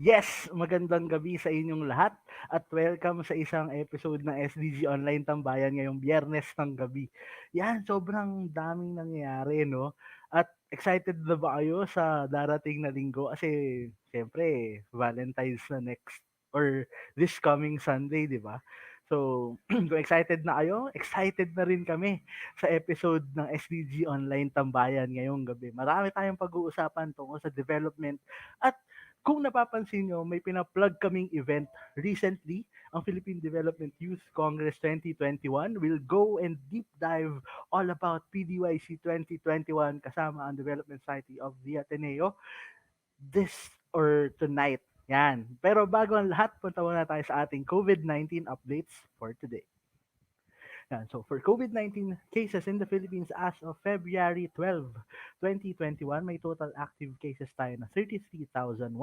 Yes, magandang gabi sa inyong lahat at welcome sa isang episode ng SDG Online Tambayan ngayong Biyernes ng gabi. Yan, sobrang daming nangyayari, no? At excited na ba kayo sa darating na linggo? Kasi, siyempre, Valentine's na next or this coming Sunday, di ba? So, kung excited na kayo, excited na rin kami sa episode ng SDG Online Tambayan ngayong gabi. Marami tayong pag-uusapan tungkol sa development at kung napapansin nyo, may pina-plug kaming event recently, ang Philippine Development Youth Congress 2021 will go and deep dive all about PDYC 2021 kasama ang Development Society of the Ateneo this or tonight. Yan. Pero bago ang lahat, punta muna tayo sa ating COVID-19 updates for today. Yan. So for COVID-19 cases in the Philippines as of February 12, 2021, may total active cases tayo na 33,151.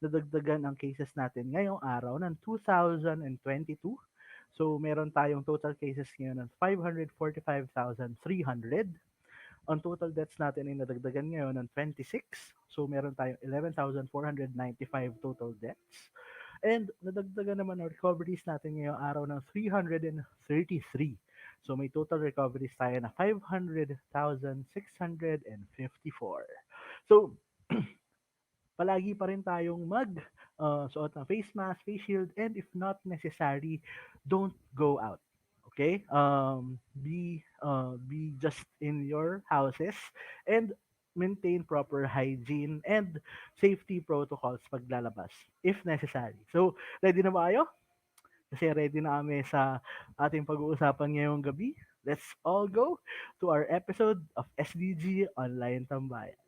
Nadagdagan ang cases natin ngayong araw ng 2,022. So meron tayong total cases ngayon ng 545,300. Ang total deaths natin ay nadagdagan ngayon ng 26. So meron tayong 11,495 total deaths. And nadagdagan naman ang recoveries natin ngayong araw ng 333. So may total recoveries tayo na 500,654. So palagi pa rin tayong suot ng face mask, face shield, and if not necessary, don't go out. Okay? Be just in your houses and maintain proper hygiene and safety protocols paglalabas if necessary. So, ready na ba kayo? Kasi ready na kami sa ating pag-uusapan ngayong gabi. Let's all go to our episode of SDG Online Tambayan.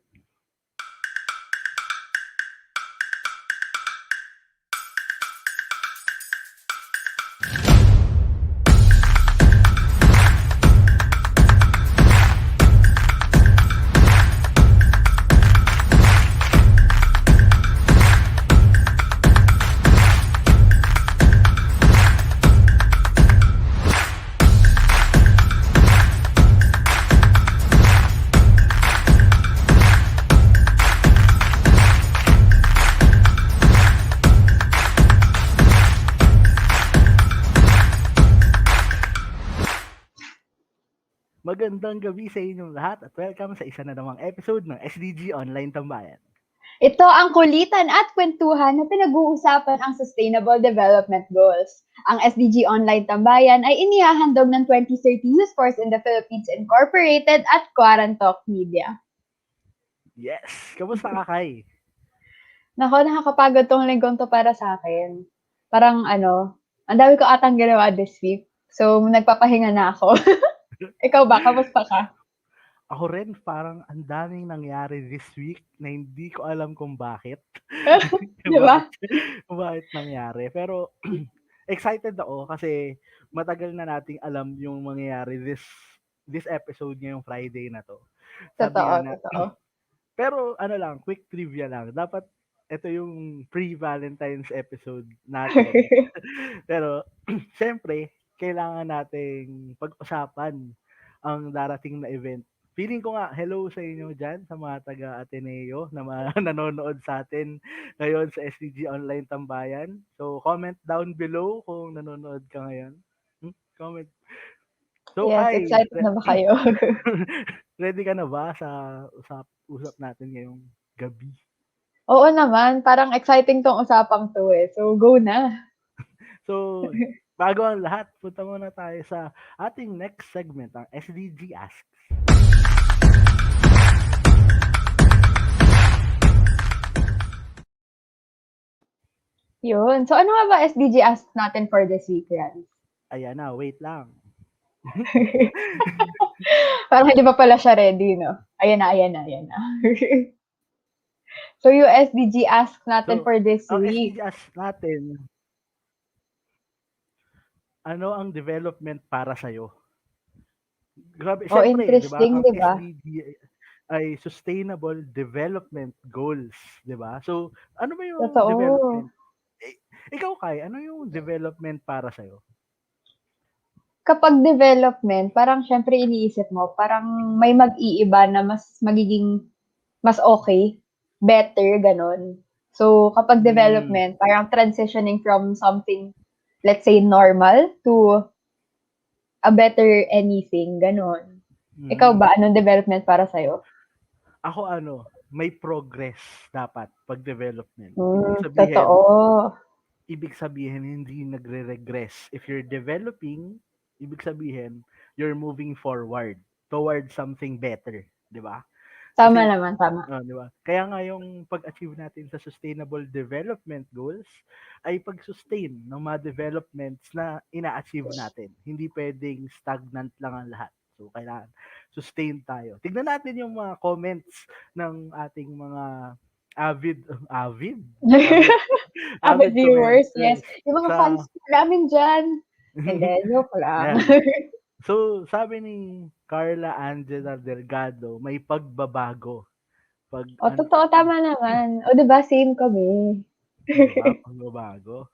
Magandang gabi sa inyong lahat at welcome sa isa na namang episode ng SDG Online Tambayan. Ito ang kulitan at kwentuhan na pinag-uusapan ang Sustainable Development Goals. Ang SDG Online Tambayan ay inihahandog ng 2030 Youth Force in the Philippines Incorporated at Quarantalk Media. Yes! Kamusta ka, Kai? Nako, nakakapagod tong linggong to para sa akin. Parang ang dami ko atang ginawa this week. So, nagpapahinga na ako. Ikaw ba? Kamusta ka? Ako rin, parang ang daming nangyari this week na hindi ko alam kung bakit. Diba? Kung bakit nangyari. Pero excited ako kasi matagal na nating alam yung mangyayari this episode ngayong Friday na to. Totoo. Pero quick trivia lang. Dapat ito yung pre-Valentine's episode natin. Pero syempre, kailangan nating pag-usapan ang darating na event. Feeling ko nga, hello sa inyo dyan, sa mga taga-Ateneo na nanonood sa atin ngayon sa SDG Online Tambayan. So, comment down below kung nanonood ka ngayon. Comment. So, yes, Kai, excited na ba kayo? ready ka na ba sa usap natin ngayong gabi? Oo naman, parang exciting tong usapang to eh. So, go na. So, bago ang lahat, punta muna tayo sa ating next segment, ang SDG Asks. Yun. So, ano nga ba SDG Asks natin for this week, Rans? Ayan na, wait lang. Parang hindi pa pala siya ready, no? Ayan na. So, yung SDG Asks natin for this week. Ang SDG Asks natin, ano ang development para sa'yo? Grabe, syempre, interesting, di ba? Ang diba? SDG ay Sustainable Development Goals, di ba? So, ano ba yung development? Ikaw, Kai, ano yung development para sa'yo? Kapag development, parang syempre iniisip mo, parang may mag-iiba na mas magiging mas okay, better, ganon. So, kapag Hmm, development, parang transitioning from something, let's say, normal to a better anything, gano'n. Ikaw mhm. ba, anong development para sa'yo? Ako ano, may progress dapat 'pag development. Totoo. Ibig sabihin hindi nagre-regress. If you're developing, ibig sabihin you're moving forward towards something better, 'di ba? Tama Kasi naman, tama. 'di ba? Kaya nga yung pag-achieve natin sa sustainable development goals ay pag-sustain ng mga developments na ina-achieve natin. Hindi puwedeng stagnant lang ang lahat. So kailangan sustain tayo. Tignan natin yung mga comments ng ating mga avid avid avid Avid avid viewers, yes. commenters Yung mga sa fans namin diyan. Hindi, joke lang. yan. So, sabi ni Carla Angela Delgado, may pagbabago. Pag O, ano, totoo, tama naman. O, 'di ba same kami. 'di ba? Pagbabago.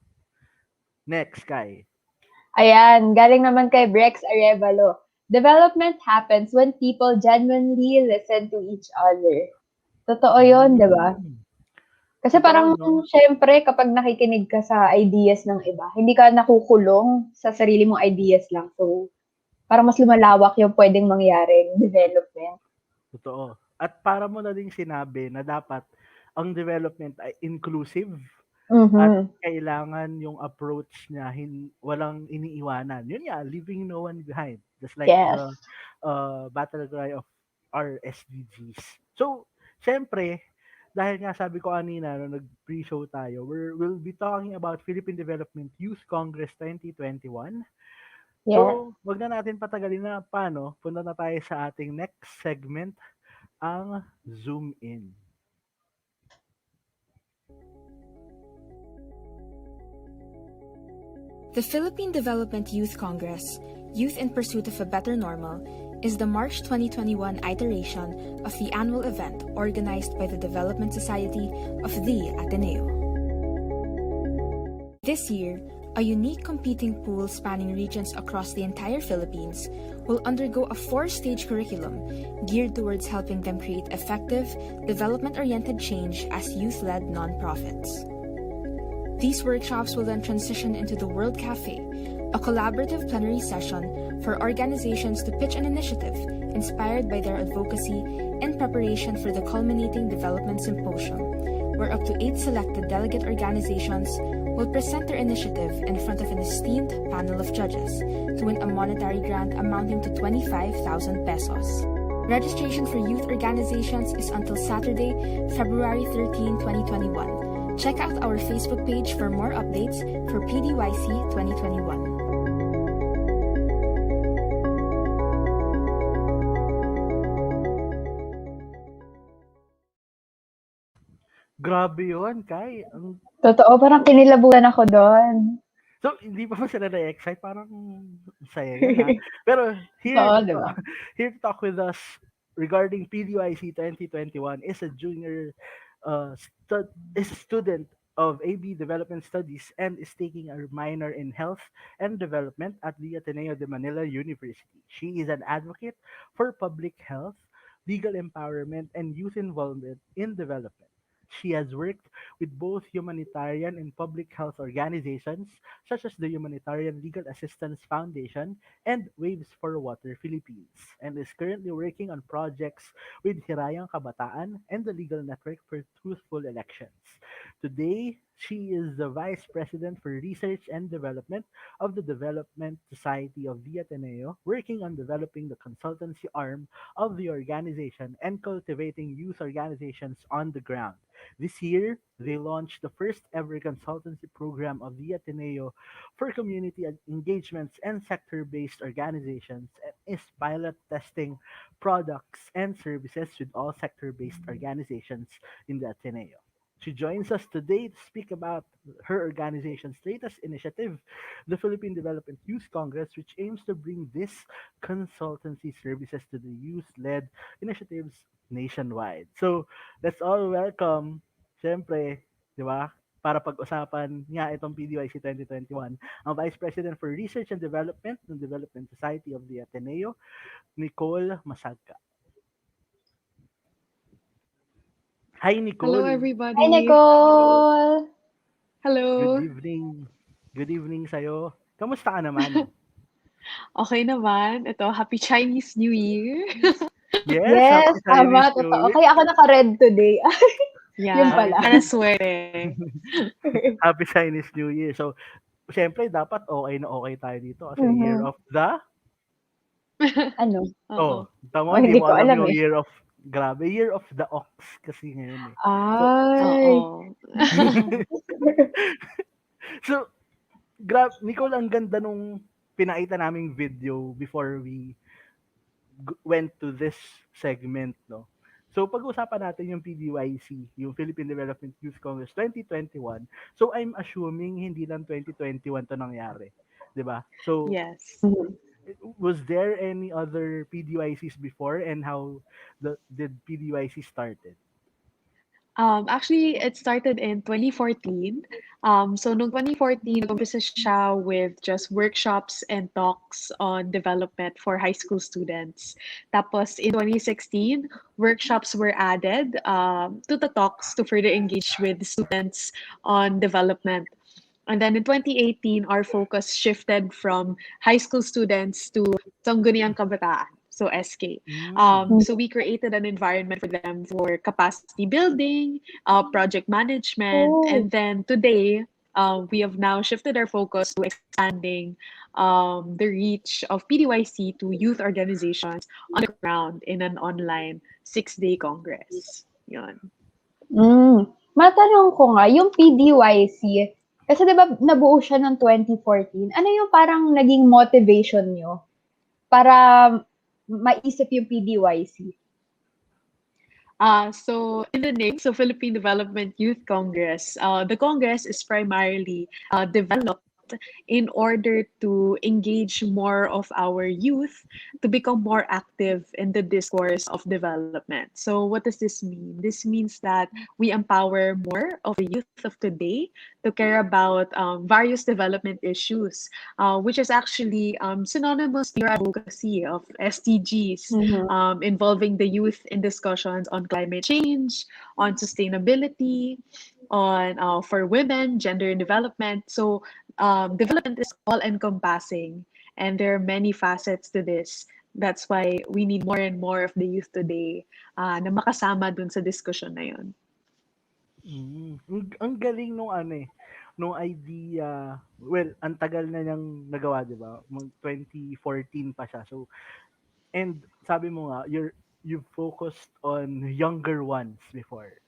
Next, Kai. Ayan, galing naman kay Brex Arevalo. Development happens when people genuinely listen to each other. Totoo yun, di ba? Hmm, Kasi totoo, parang no? syempre kapag nakikinig ka sa ideas ng iba, hindi ka nakukulong sa sarili mong ideas lang. So, parang mas lumalawak yung pwedeng mangyaring development. Totoo. At para mo na din sinabi na dapat ang development ay inclusive at Mhm. kailangan yung approach niya walang iniiwanan. Yun nga, leaving no one behind. Just like Yes. the battle cry of our SDGs. So, syempre, dahil nga sabi ko kanina nung nag-pre-show tayo, we'll be talking about Philippine Development Youth Congress 2021. Yes. So, wag na natin patagalin na paano. Punta na tayo sa ating next segment, ang Zoom In. The Philippine Development Youth Congress, Youth in Pursuit of a Better Normal, is the March 2021 iteration of the annual event organized by the Development Society of the Ateneo. This year, a unique competing pool spanning regions across the entire Philippines will undergo a 4-stage curriculum geared towards helping them create effective, development-oriented change as youth-led nonprofits. These workshops will then transition into the World Cafe, a collaborative plenary session for organizations to pitch an initiative inspired by their advocacy in preparation for the culminating Development Symposium, where up to 8 selected delegate organizations will present their initiative in front of an esteemed panel of judges to win a monetary grant amounting to 25,000 pesos. Registration for youth organizations is until Saturday, February 13, 2021. Check out our Facebook page for more updates for PDYC 2021. Grabe yun, Kai. Totoo, parang kinilabutan ako doon. So, hindi pa ba sila na-excite? Parang saya yun, ha? Pero here Oo, to di talk, ba? here to talk with us regarding PDYC 2021 is a junior is a student of AB Development Studies and is taking a minor in health and development at the Ateneo de Manila University. She is an advocate for public health, legal empowerment, and youth involvement in development. She has worked with both humanitarian and public health organizations such as the Humanitarian Legal Assistance Foundation and Waves for Water Philippines, and is currently working on projects with Hirayang Kabataan and the Legal Network for Truthful Elections. Today, she is the Vice President for Research and Development of the Development Society of the Ateneo, working on developing the consultancy arm of the organization and cultivating youth organizations on the ground. This year, they launched the first ever consultancy program of the Ateneo for community engagements and sector based organizations and is pilot testing products and services with all sector based organizations in the Ateneo. She joins us today to speak about her organization's latest initiative, the Philippine Development Youth Congress, which aims to bring this consultancy services to the youth led initiatives nationwide. So, let's all welcome, syempre, di ba, para pag-usapan nga itong PDYC 2021, ang Vice President for Research and Development ng Development Society of the Ateneo, Nicole Masagka. Hi, Hello, Nicole. Hi, everybody. Nicole! Good Hello. evening. Good evening sa'yo. Kamusta ka naman? Okay naman. Ito, Happy Chinese New Year. Yes, Yes, happy Chinese tama, New totoo. Year. Kaya ako naka-red today. Yun Yeah, Happy pala. para Chinese, swerte. happy Chinese New Year. So, siyempre, dapat okay na okay tayo dito kasi year Mhm. of the... Ano? Oh, Oo. tama, Oh, hindi hindi mo ko alam alam yung eh. year of... Grabe, year of the ox kasi ngayon eh. So, Ay. Oo. so, Nicole, ang ganda nung pinakita naming video before we went to this segment, no? So, pag-usapan natin yung PDYC, yung Philippine Development Youth Congress 2021. So, I'm assuming hindi lang 2021 to nangyari. 'Di ba? So, Yes. Mhm. was there any other PDYCs before and how did PDYC started? Actually, it started in 2014. So noong 2014, nag-umpisa siya with just workshops and talks on development for high school students. Tapos in 2016, workshops were added to the talks to further engage with students on development. And then in 2018, our focus shifted from high school students to Sangguniang Kabataan, so SK. Mm. So we created an environment for them for capacity building, project management, Oh. and then today, we have now shifted our focus to expanding the reach of PDYC to youth organizations on the ground in an online 6-day congress. Yun. Matanong ko nga, yung PDYC, kasi 'di ba nabuo siya ng 2014, ano yung parang naging motivation niyo para maisip yung PDYC? So in the name, so Philippine Development Youth Congress, the Congress is primarily developed in order to engage more of our youth to become more active in the discourse of development. So what does this mean? This means that we empower more of the youth of today to care about various development issues, which is actually synonymous to your advocacy of SDGs, Mhm. involving the youth in discussions on climate change, on sustainability, on for women, gender and development. So development is all encompassing, and there are many facets to this. That's why we need more and more of the youth today na makasama dun sa discussion na yun. Ang galing nung ano eh, nung idea. Well, ang tagal na niyang nagawa, 'di ba? 2014 pa siya. So, and sabi mo nga, you focused on younger ones before.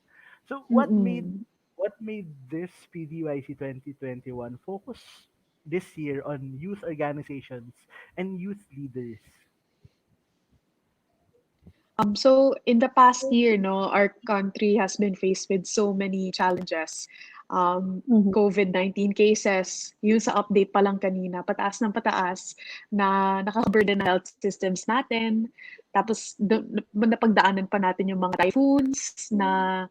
So, Mm. what made this PDYC 2021 focus this year on youth organizations and youth leaders? So in the past year, no, our country has been faced with so many challenges. Mhm. COVID-19 cases, yun sa update pa lang kanina, pataas ng pataas na nakaka-burden na health systems natin. Tapos napagdaanan pa natin yung mga typhoons na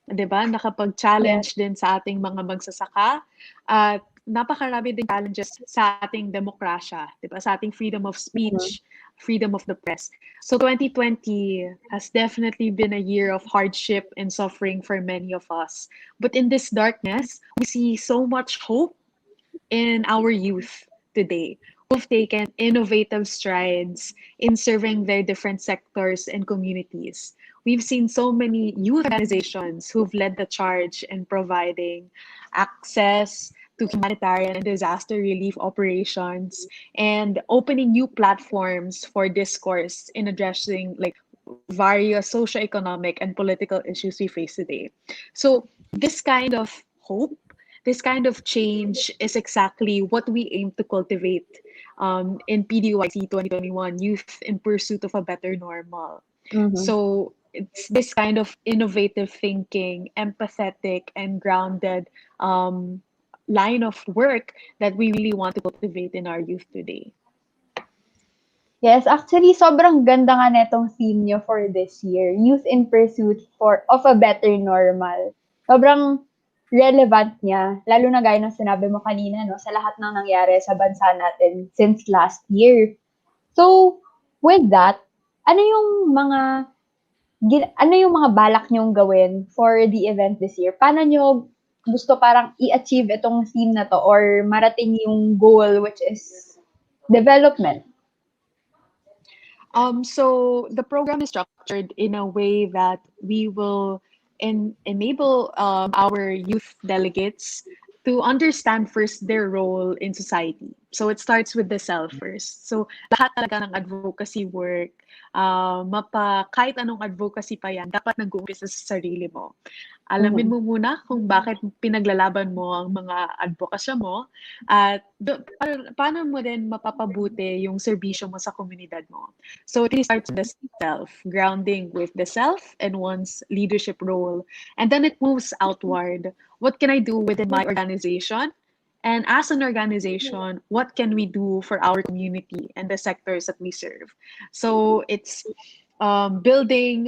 'di ba, Yes. nakapag-challenge din sa ating mga magsasaka at napakarami din challenges sa ating demokrasya, 'di ba, sa ating freedom of Mhm. speech, freedom of the press. So 2020 has definitely been a year of hardship and suffering for many of us. But in this darkness, we see so much hope in our youth today who've taken innovative strides in serving their different sectors and communities. We've seen so many youth organizations who've led the charge in providing access to humanitarian and disaster relief operations and opening new platforms for discourse in addressing like various socioeconomic and political issues we face today. So this kind of hope, this kind of change is exactly what we aim to cultivate in PDYC 2021, Youth in Pursuit of a Better Normal. Mhm. So it's this kind of innovative thinking, empathetic and grounded line of work that we really want to cultivate in our youth today. Yes, actually sobrang ganda nga netong theme niyo for this year, Youth in Pursuit of a Better Normal. Sobrang relevant niya, lalo na gaya ng sinabi mo kanina 'no, sa lahat ng nangyari sa bansa natin since last year. So, with that, ano yung mga ano yung mga balak nyong gawin for the event this year? Paano nyo gusto parang i-achieve itong theme na to or marating yung goal which is development? So the program is structured in a way that we will enable our youth delegates to understand first their role in society. So it starts with the self first. So lahat talaga ng advocacy work, kahit anong advocacy pa yan, dapat nag-uumpisa sa sarili mo. Alamin mo muna kung bakit pinaglalaban mo ang mga advokasya mo at paano mo din mapapabuti yung serbisyo mo sa komunidad mo. So it really starts with the self, grounding with the self and one's leadership role. And then it moves outward. What can I do within my organization? And as an organization, what can we do for our community and the sectors that we serve? So it's building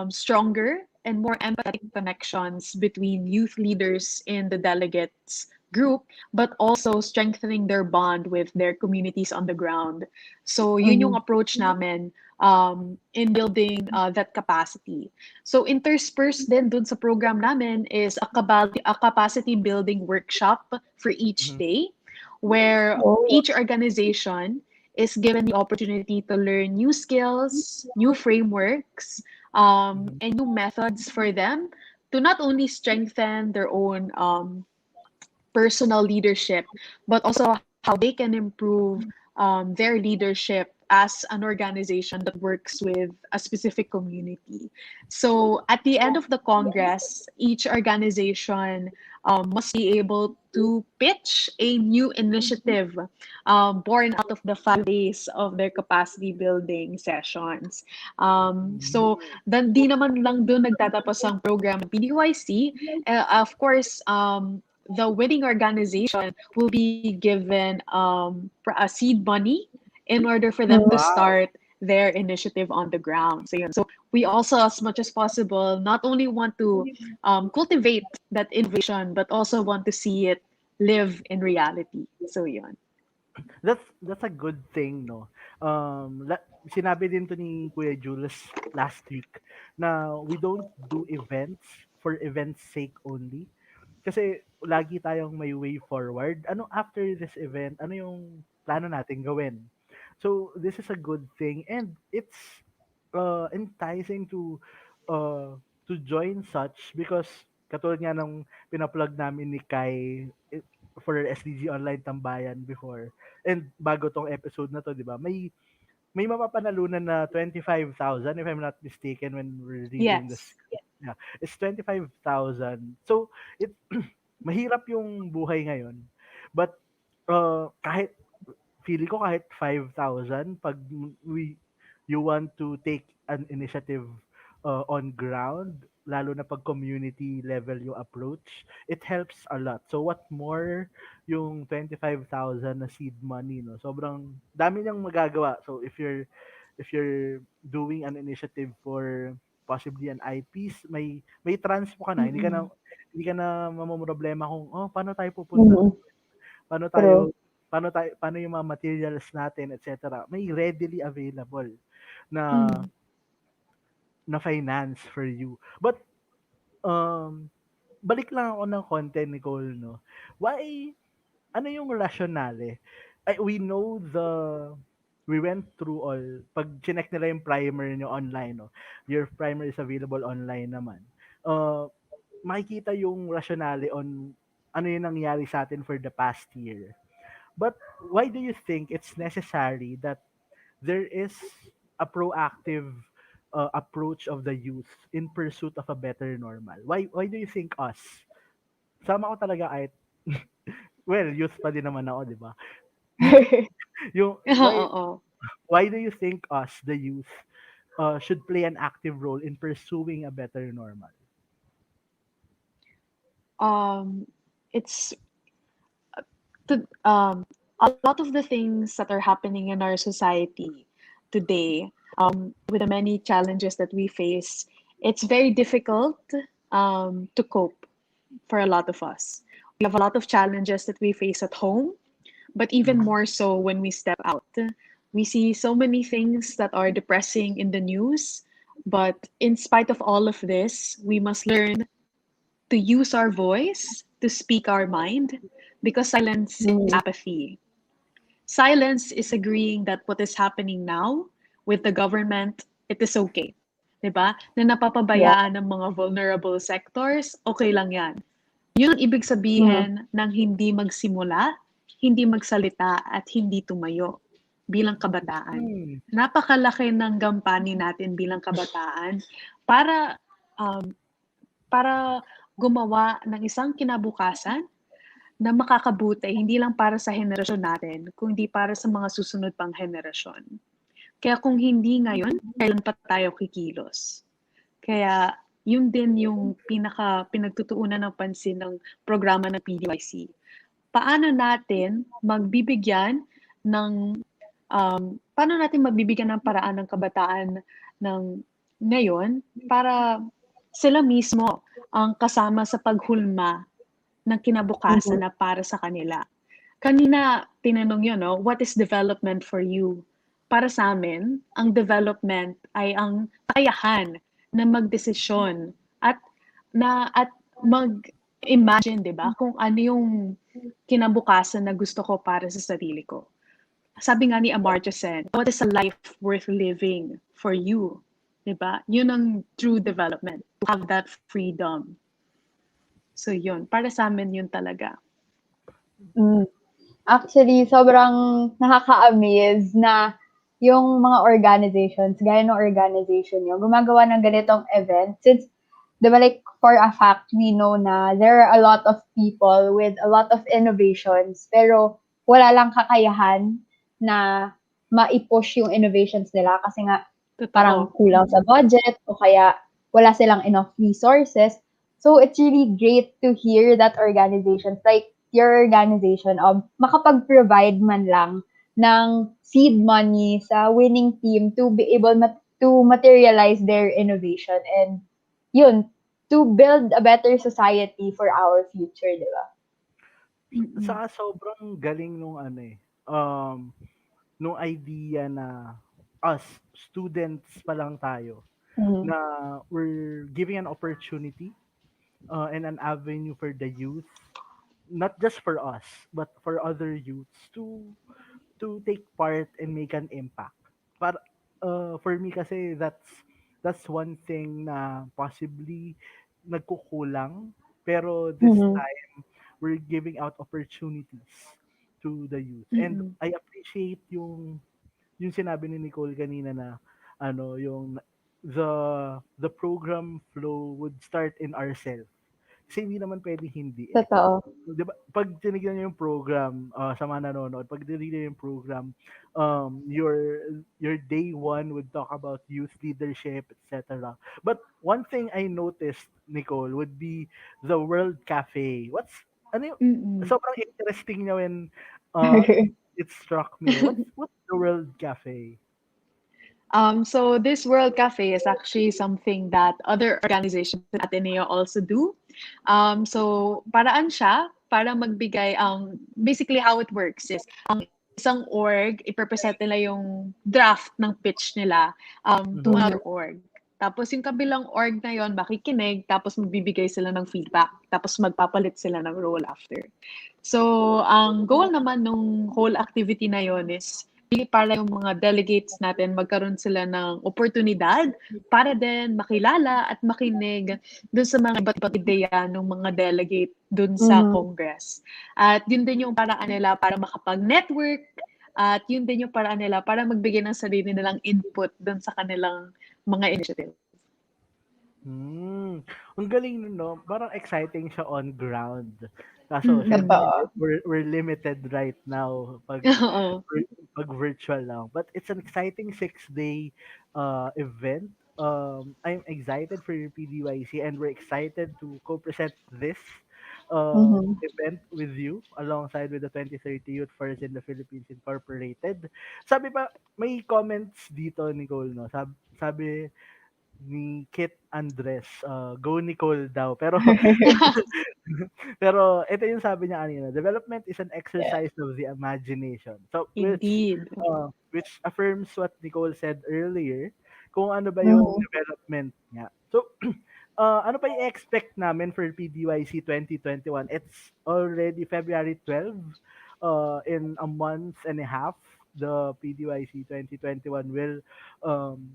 stronger and more empathetic connections between youth leaders in the delegates group, but also strengthening their bond with their communities on the ground. So yun yung approach namin in building that capacity. So interspersed din dun sa program namin is a capacity building workshop for each day where each organization is given the opportunity to learn new skills, new frameworks, and new methods for them to not only strengthen their own personal leadership, but also how they can improve their leadership as an organization that works with a specific community. So at the end of the Congress, each organization must be able to pitch a new initiative born out of the 5 days of their capacity building sessions. So, di naman lang doon nagtatapos ang program ng PDYC. Of course, the winning organization will be given a seed money in order for them to start their initiative on the ground. So, yun. So we also, as much as possible, not only want to cultivate that innovation, but also want to see it live in reality. So, yun. That's a good thing, no? Sinabi din to ni Kuya Jules last week na we don't do events for events sake only. Kasi lagi tayong may way forward. Ano after this event, ano yung plano natin gawin? So this is a good thing and it's enticing to join such because katulad nga ng pinaplug namin ni Kai for SDG Online Tambayan before and bago tong episode na to, 'di ba? May mapapanalunan na 25,000 if I'm not mistaken when we're reading this. Yes. Yeah, it's 25,000. So, it mahirap yung buhay ngayon. But kahit feeling ko kahit 5,000 pag you want to take an initiative on ground, lalo na pag community level yung approach, it helps a lot. So what more yung 25,000 na seed money, no? Sobrang dami niyang magagawa. So if you're doing an initiative for possibly an IPs, may transpo ka na. Hindi ka na mamomroblema kung paano tayo pupunta, paano tayo paano yung mga materials natin, etc. May readily available na na finance for you. But balik lang ako ng content, Nicole, no? Why, ano yung rationale? We went through all, pag chinek nila yung primer nyo online, no? Your primer is available online naman. Makikita yung rationale on ano yung nangyari sa atin for the past year. But why do you think it's necessary that there is a proactive approach of the youth in pursuit of a better normal? Why do you think us? Sama ko talaga kahit well, youth pa din naman ako, 'di ba? Yung Oo. why do you think us, the youth, should play an active role in pursuing a better normal? It's a lot of the things that are happening in our society today, with the many challenges that we face, it's very difficult to cope for a lot of us. We have a lot of challenges that we face at home, but even more so when we step out. We see so many things that are depressing in the news. But in spite of all of this, we must learn to use our voice, to speak our mind, because silence is Mhm. apathy. Silence is agreeing that what is happening now with the government, it is okay. 'Di ba? Na Yeah. napapabayaan ng mga vulnerable sectors, okay lang 'yan. Yun ang ibig Mhm. sabihin ng hindi magsimula, hindi magsalita at hindi tumayo bilang kabataan. Hmm. Napakalaki ng gampanin natin bilang kabataan para um, para gumawa ng isang kinabukasan na makakabuti hindi lang para sa henerasyon natin, kundi para sa mga susunod pang henerasyon. Kaya kung hindi ngayon, kailan pa tayo kikilos? Kaya yun din yung pinagtutuunan ng pansin ng programa ng PDYC. Paano natin magbibigyan ng paano natin magbibigyan ng paraan ng kabataan ng ngayon para sila mismo ang kasama sa paghulma ng Mhm. kinabukasan na para sa kanila. Kanina tinanong yun, no? What is development for you? Para sa amin, ang development ay ang kakayahan na magdesisyon at at mag-imagine, 'di ba? Kung ano yung kinabukasan na gusto ko para sa sarili ko. Sabi nga ni Amartya Sen, what is a life worth living for you? 'Di ba? Yun ang true development, to have that freedom. So yun, para sa amin yun talaga. Hmm. Actually, sobrang nakaka-amaze na yung mga organizations, gaya ng organization niyo, gumagawa ng ganitong event. Since, di ba, like, for a fact, we know na there are a lot of people with a lot of innovations, pero wala lang kakayahan na ma-push yung innovations nila kasi nga parang Totoo. kulang sa budget o kaya wala silang enough resources. So it's really great to hear that organizations like your organization makapag-provide man lang ng seed money sa winning team to be able to materialize their innovation and yun, to build a better society for our future, di ba? Mm-mm. Saka sobrang galing nung ano eh, um, nung idea na us, students pa lang tayo, Mhm. na we're giving an opportunity and an avenue for the youth, not just for us, but for other youths to take part and make an impact. Para for me kasi that's one thing na possibly nagkukulang, pero this Mhm. time we're giving out opportunities to the youth. And Mm-mm. I appreciate yung sinabi ni Nicole kanina na ano yung the the program flow would start in ourselves. Kasi hindi naman pwedeng hindi eh. Totoo. 'Di ba, pag tinignan niyo yung program, sa mga nanonood, pag tinignan niyo yung program, your day one would talk about youth leadership, etc. But one thing I noticed, Nicole, would be the World Cafe. Ano yung, Mm-mm. sobrang interesting niya when uh, it struck me. What's the World Cafe? So this World Cafe is actually something that other organizations in Ateneo also do. So paraan siya para magbigay basically how it works is ang isang org ipepresent nila yung draft ng pitch nila to Mhm. Mhm. another org. Tapos yung kabilang org na yon makikinig tapos magbibigay sila ng feedback tapos magpapalit sila ng role after. So ang goal naman nung whole activity na yon is really para yung mga delegates natin magkaroon sila ng oportunidad para din makilala at makinig dun sa mga iba't ibang ideya ng mga delegate dun sa Mhm. Congress. At yun din yung paraan nila para makapag-network at yun din yung paraan nila para magbigay ng sarili nilang input dun sa kanilang mga initiative. Ang galing nun 'no, parang exciting siya on ground. Kaso siyempre Totoo. we're limited right now Oo. pag virtual lang. But it's an exciting 6-day event. I'm excited for your PDYC and we're excited to co-present this Mhm. event with you alongside with the 2030 Youth Force in the Philippines Incorporated. Sabi pa, may comments dito, Nicole, no? Sabi ni Kit Andres, go Nicole daw. Pero pero ito yung sabi niya kanina, development is an Yeah. exercise of the imagination. So Indeed. which affirms what Nicole said earlier kung ano ba yung Mhm. development niya. So, ano pa i-expect namin for PDYC 2021? It's already February 12. In a month and a half, the PDYC 2021 um,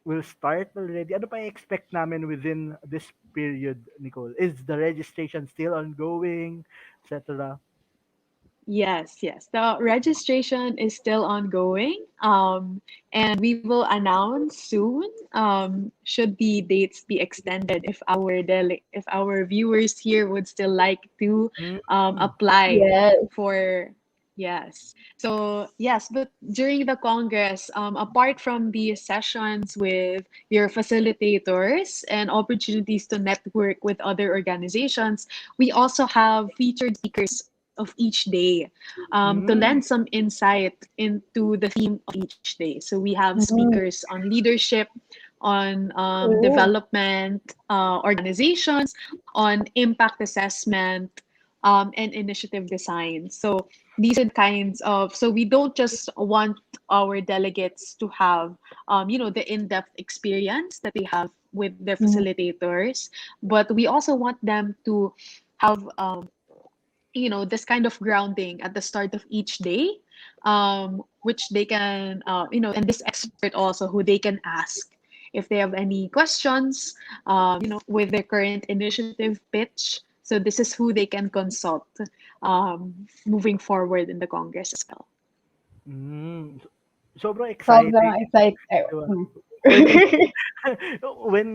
will start already. Ano pa i-expect namin within this period, Nicole? Is the registration still ongoing, etc.? Yes, yes. The registration is still ongoing, and we will announce soon. Should the dates be extended if our viewers here would still like to Mm. apply Yes. for yes. So yes, but during the Congress, apart from the sessions with your facilitators and opportunities to network with other organizations, we also have featured speakers of each day to Mm. lend some insight into the theme of each day. So we have Mhm. speakers on leadership, on Oh. development, organizations, on impact assessment, and initiative design. So these are the kinds of, so we don't just want our delegates to have, the in-depth experience that they have with their Mhm. facilitators, but we also want them to have this kind of grounding at the start of each day, which they can and this expert also who they can ask if they have any questions with their current initiative pitch. So this is who they can consult moving forward in the Congress as well. Mm. Sobrang Sobrang exciting, excited. 'di ba? Hmm. When when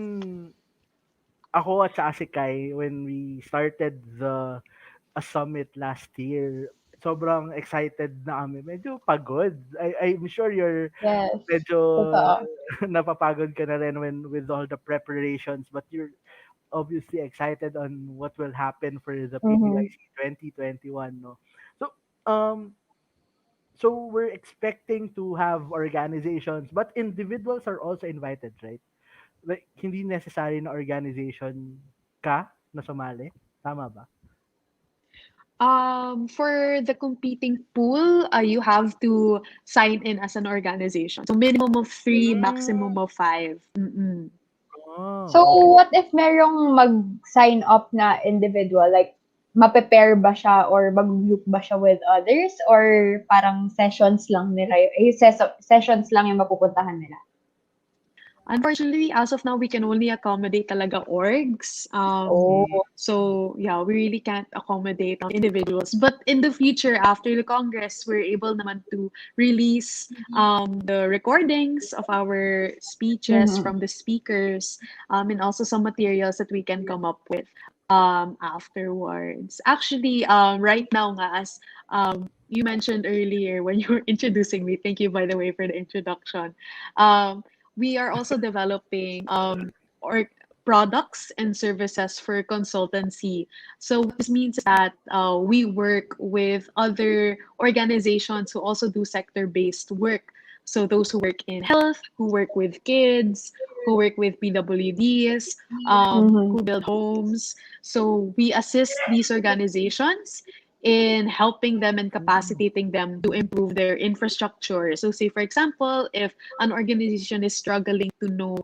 ako at saka si Kai, when we started the a summit last year, sobrang excited na kami. Medyo pagod. I'm sure you're Yes. medyo Totoo. napapagod ka na rin with all the preparations, but you're obviously excited on what will happen for the Mhm. PDYC 2021, no? So, um, so we're expecting to have organizations, but individuals are also invited, right? Like, hindi necessary na organization ka na sumali. Tama ba? For the competing pool, you have to sign in as an organization. So minimum of three, Mm. maximum of five. Mm-mm. So, Oh, okay. what if merong mag-sign up na individual? Like, mape-pair ba siya or mag-group ba siya with others? Or parang sessions lang nila, sessions lang yung mapupuntahan nila? Unfortunately, as of now, we can only accommodate talaga orgs. Oh. Mm. So yeah, we really can't accommodate individuals. But in the future, after the Congress, we're able naman to release the recordings of our speeches Mhm. from the speakers, and also some materials that we can come up with afterwards. Actually, right now, nga, as you mentioned earlier when you were introducing me, thank you, by the way, for the introduction. We are also developing or products and services for consultancy. So what this means is that we work with other organizations who also do sector-based work. So those who work in health, who work with kids, who work with PWDs, Mhm. who build homes. So we assist these organizations in helping them and Mm. capacitating them to improve their infrastructure. So say for example, if an organization is struggling to know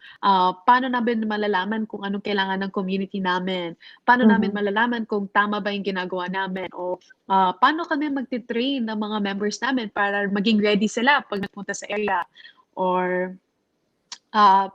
paano namin malalaman kung anong kailangan ng community namin, paano namin Mhm. malalaman kung tama ba yung ginagawa namin, o paano kami magti-train ng mga members namin para maging ready sila pag nagpunta sa area, or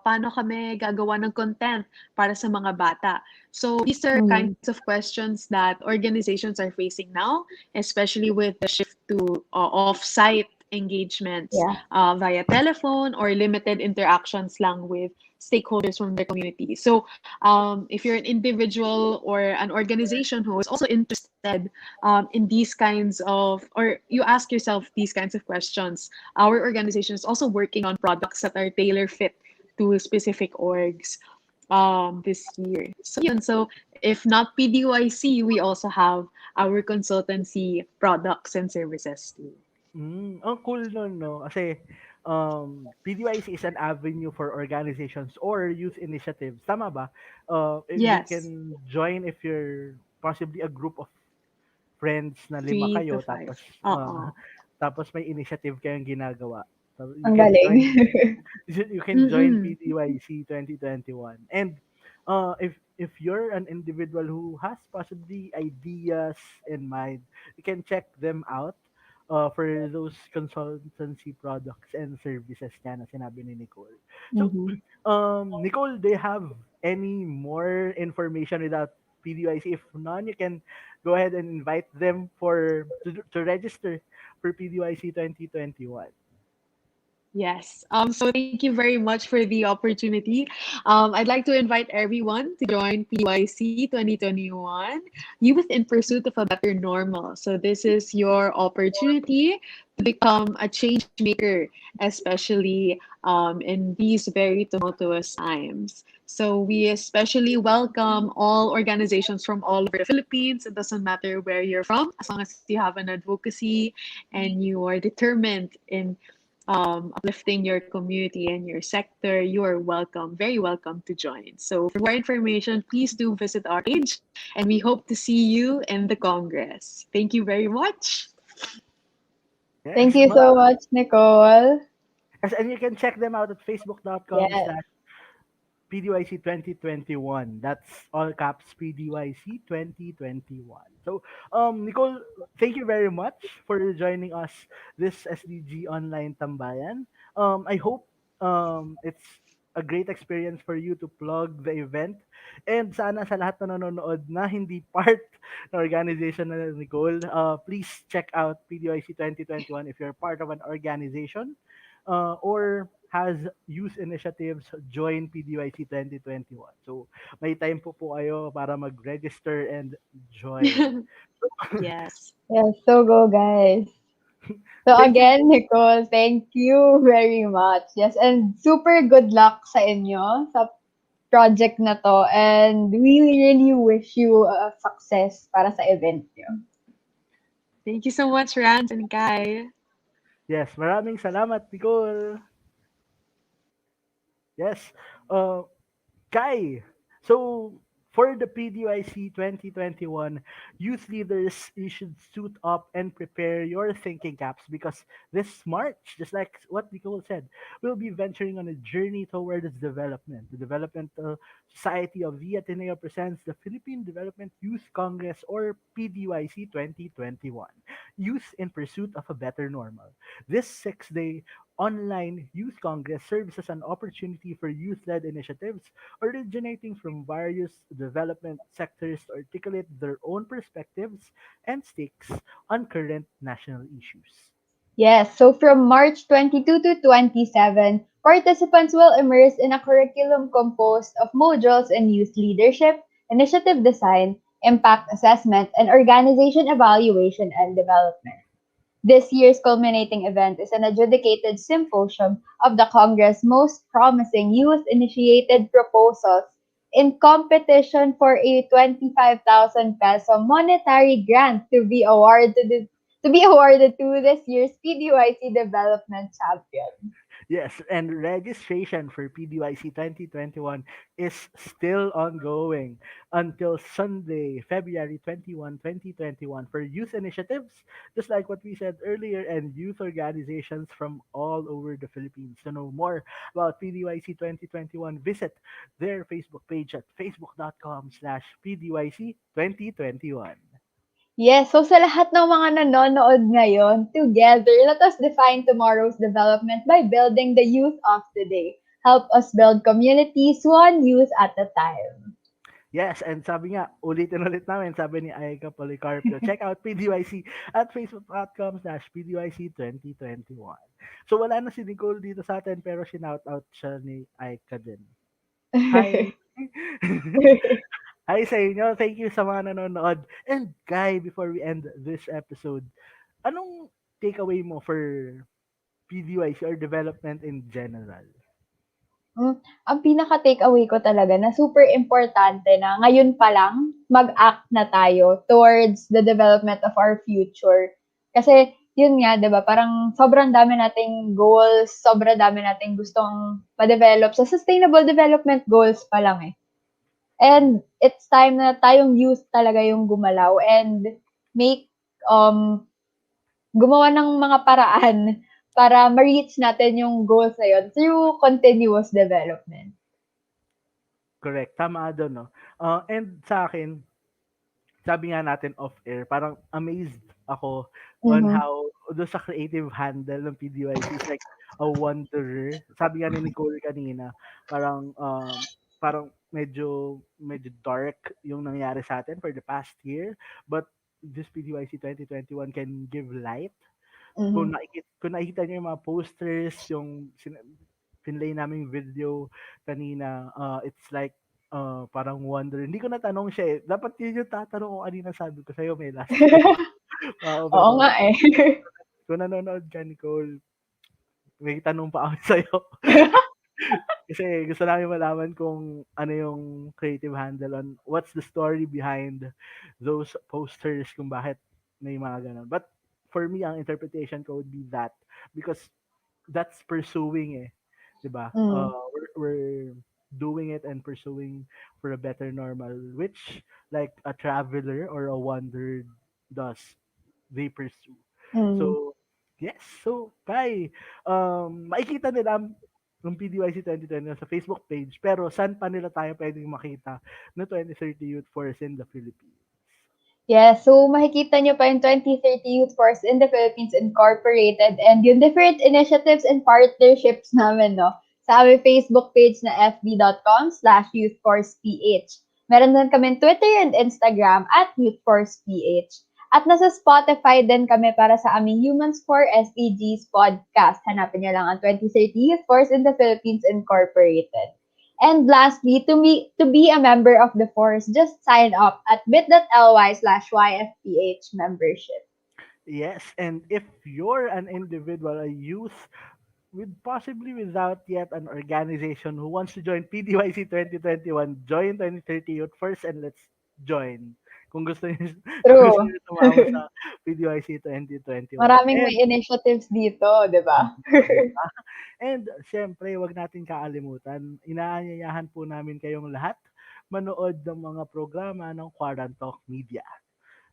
paano kami gagawa ng content para sa mga bata. So these are Mhm. kinds of questions that organizations are facing now, especially with the shift to off-site engagements Yeah. via telephone or limited interactions lang with stakeholders from their community. So if you're an individual or an organization who is also interested in these kinds of, or you ask yourself these kinds of questions, our organization is also working on products that are tailor fit to specific orgs this year. So yun, so if not PDYC, we also have our consultancy products and services too. Ang cool nun, no? Kasi, PDYC is an avenue for organizations or youth initiatives. Tama ba? They Yes, can join if you're possibly a group of friends na lima three to kayo, five. tapos, Uh-uh. tapos may initiative kayong ginagawa. You Ang can galing. join you can join Mm-mm. PDYC 2021. And if you're an individual who has possibly ideas in mind, you can check them out for those consultancy products and services niya na sinabi ni Nicole. So, Mhm. Nicole, do you have any more information without PDYC? If none, you can go ahead and invite them to register for PDYC 2021. Yes. So thank you very much for the opportunity. I'd like to invite everyone to join PYC 2021, Youth in Pursuit of a Better Normal. So this is your opportunity to become a change maker, especially in these very tumultuous times. So we especially welcome all organizations from all over the Philippines. It doesn't matter where you're from, as long as you have an advocacy and you are determined in uplifting your community and your sector, you are welcome, very welcome to join. So for more information, please do visit our page and we hope to see you in the Congress. Thank you very much. Thank Yes, you so much, Nicole. yes, and you can check them out at facebook.com Yes. slash PDYC 2021. That's all caps PDYC 2021. So, Nicole, thank you very much for joining us this SDG Online Tambayan. I hope it's a great experience for you to plug the event. And sana sa lahat na nanonood na hindi part ng organization na Nicole, please check out PDYC 2021 if you're part of an organization or has youth initiatives, join PDYC 2021. So, may time po kayo para mag-register and join. Yes. Yes, so go guys. So Thank you. again, Nicole, thank you very much. Yes, and super good luck sa inyo sa project na to. And we really wish you success para sa event nyo. Thank you so much, Rans and Kai. Yes, maraming salamat, Nicole. Yes. Uh, Kai, so for the PDYC 2021, youth leaders, you should suit up and prepare your thinking caps because this March, just like what Nicole said, we'll be venturing on a journey towards development. The Developmental Society of the Ateneo presents the Philippine Development Youth Congress or PDYC 2021, Youth in Pursuit of a Better Normal. This 6-day online youth congress serves as an opportunity for youth-led initiatives originating from various development sectors to articulate their own perspectives and stakes on current national issues. Yes, so from March 22 to 27, participants will immerse in a curriculum composed of modules in youth leadership, initiative design, impact assessment, and organization evaluation and development. This year's culminating event is an adjudicated symposium of the Congress' most promising youth-initiated proposals in competition for a 25,000 peso monetary grant to be awarded to this year's PDYC Development Champion. Yes, and registration for PDYC 2021 is still ongoing until Sunday, February 21, 2021 for youth initiatives, just like what we said earlier, and youth organizations from all over the Philippines. To know more about PDYC 2021, visit their Facebook page at facebook.com/PDYC 2021. Yes, so sa lahat ng mga nanonood ngayon, together, let us define tomorrow's development by building the youth of today. Help us build communities one youth at a time. Yes, and sabi nga, ulitin ulit namin, sabi ni Aika Policarpio, check out PDYC at facebook.com/PDYC 2021. So wala na si Nicole dito sa atin pero shinout out siya ni Aika din. Hi! Hi sa inyo. Thank you sa mga nanonood. And Guy, before we end this episode, anong takeaway mo for PDYC or development in general? Ang pinaka-takeaway ko talaga na super importante na ngayon pa lang mag-act na tayo towards the development of our future. Kasi yun nga, 'di ba? Parang sobrang dami nating goals, sobrang dami nating gustong ma-develop sa sustainable development goals pa lang eh. And it's time na tayong youth talaga yung gumalaw and make gumawa ng mga paraan para ma-reach natin yung goals na yun through continuous development. Correct, tama ka dun 'no. And sa akin, sabi nga natin off air, parang amazed ako on Mhm. how dun sa creative handle ng PDYC is like a wanderer. Sabi nga ni Nicole kanina, parang parang medyo dark yung nangyari sa atin for the past year, but this PDYC 2021 can give light. Kung Mhm. nakikita niyo yung mga posters, yung pinlay naming video kanina, it's like parang wonder. Hindi ko natanong siya eh. Dapat yun yung tatanong ko kanina, sabi ko sa'yo may last question. Oo, Oo pero nga eh. kung nanonood ka, Nicole, may tanong pa ako sa'yo. Kasi gusto namin malaman kung ano yung creative handle on what's the story behind those posters, kung bakit may mga ganun. But for me, ang interpretation ko would be that because that's pursuing eh, 'di ba? Mm. We're doing it and pursuing for a better normal, which like a traveler or a wanderer does, they pursue. Mm. So yes, so Kai, makikita nila ang PDYC 2020 sa Facebook page, pero saan pa nila tayo pwedeng makita no 2030 Youth Force in the Philippines? Yes, so makikita nyo pa yung 2030 Youth Force in the Philippines Incorporated and yung different initiatives and partnerships namin, no? Sa aming Facebook page na fb.com/youthforceph. Meron din kami Twitter and Instagram at YouthForcePH. At nasa Spotify din kami para sa aming Humans for SDGs podcast. Hanapin nyo lang ang 2030 Youth Force in the Philippines Incorporated. And lastly, to be a member of the force, just sign up at bit.ly/YFPH membership. Yes, and if you're an individual, a youth, with possibly without yet an organization who wants to join PDYC 2021, join 2030 Youth first and let's join. Kung gusto niyo, kung gusto True. niyo sumama sa PDYC 2021. Maraming may initiatives dito, di ba? Di ba? And siyempre, wag natin kakalimutan, inaanyayahan po namin kayong lahat manood ng mga programa ng Quarantalk Media.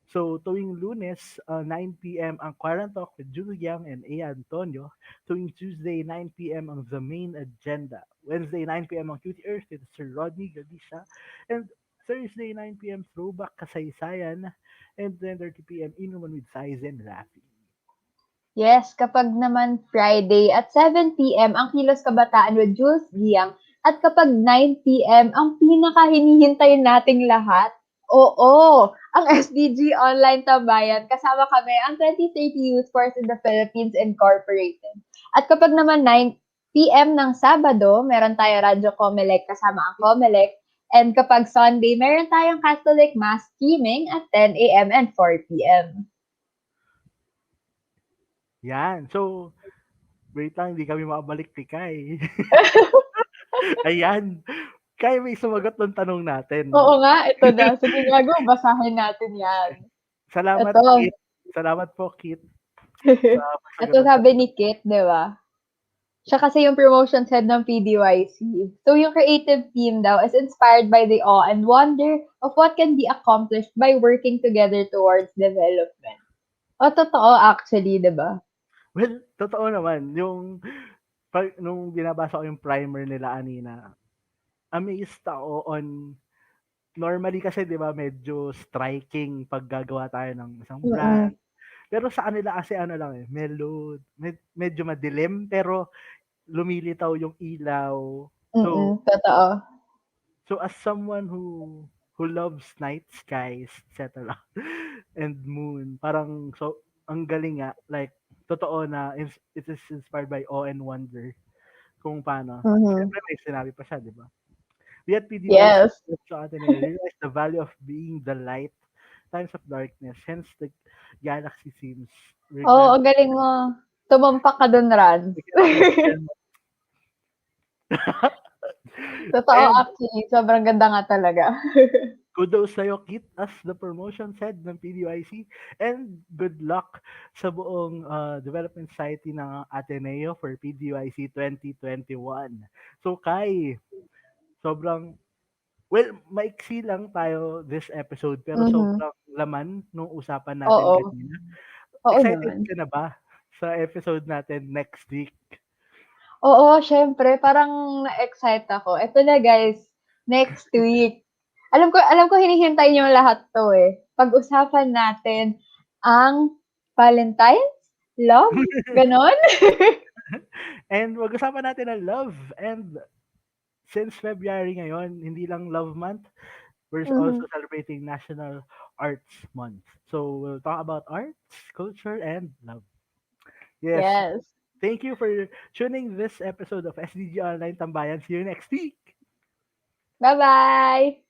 So, tuwing Lunes, 9 p.m. ang Quarantalk with Julian and A. Antonio. Tuwing Tuesday, 9 p.m. ang The Main Agenda. Wednesday, 9 p.m. ang Cutie Earth with Sir Rodney Galisha. And Thursday, 9 p.m. Throwback Kasaysayan. And 10:30 p.m. Inuman with Saizen Rafi. Yes, kapag naman Friday at 7 p.m. ang Kilos Kabataan with Jules Giang at kapag 9 p.m. ang pinakahinihintay nating lahat, oo, ang SDG Online Tambayan. Kasama kami ang 2030 Youth Force in the Philippines Incorporated. At kapag naman 9 p.m. ng Sabado, meron tayo Radyo Comelec kasama ang Comelec. And kapag Sunday, meron tayong Catholic Mass streaming at 10 a.m. and 4 p.m. Yan. So, wait lang, hindi kami makabalik kay Kai. Ayan. Kai, may sumagot ng tanong natin. Oo nga, ito na. Sige nga, go, basahin natin yan. Salamat, Ito. Kit. Salamat po, Kit, sa pagsagot Ito ng sabi tanong. ni Kit, di ba? Siya kasi yung promotions head ng PDYC. So yung creative team daw is inspired by the awe and wonder of what can be accomplished by working together towards development. O, totoo actually, di ba? Well, totoo naman. Nung binabasa ko yung primer nila kanina, amazed ako on, normally kasi 'di ba medyo striking pag gagawa tayo ng isang Mm-mm. brand. Pero sa kanila kasi ano lang eh, medyo madilim pero lumilitaw yung ilaw. Mm-mm. So Totoo. as someone who loves night skies, etc. and moon, parang so ang galing nga, like totoo na it is inspired by awe and wonder kung paano. Mhm. Siyempre may sinabi pa siya, 'di ba? We at PDYC Yes. sa atin eh, realize the value of being the light times of darkness. Hence the galaxy seems we're Oo, glad ang galing mo. Tumampak ka dun, Rans. we can understand. Totoo And actually, sobrang ganda nga talaga. kudos sa'yo, Kit, as the promotion head ng PDYC. And good luck sa buong development society ng Ateneo for PDYC 2021. So, Kai, sobrang, well, maiksi lang tayo this episode, pero Mhm. sobrang laman nung usapan natin Oo. kanina. Oo Excited naman. ka na ba sa episode natin next week. Oo, syempre, parang na-excite ako. Ito na guys, next week. Alam ko hinihintay niyo lahat to eh. Pag-usapan natin ang Valentine's? Love? Ganon? And mag-usapan natin ang love. And since February ngayon, hindi lang Love Month, we're also Mhm. celebrating National Arts Month. So we'll talk about arts, culture, and love. Yes. Yes. Thank you for tuning this episode of SDG Online Tambayan. See you next week. Bye-bye!